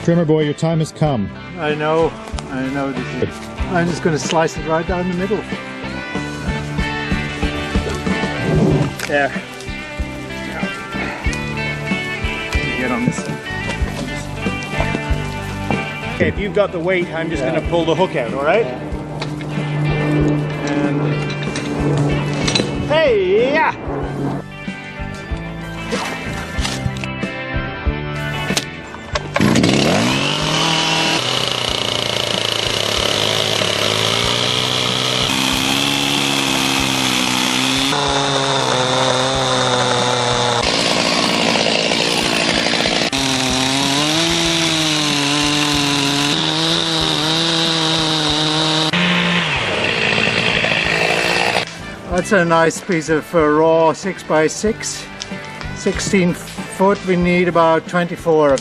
Trimmer boy, your time has come. I know. I'm just going to slice it right down the middle. There. Get on this. Okay, if you've got the weight, I'm just going to pull the hook out, all right? And hey, yeah. That's a nice piece of raw 6x6, 16 foot. We need about 24 of them.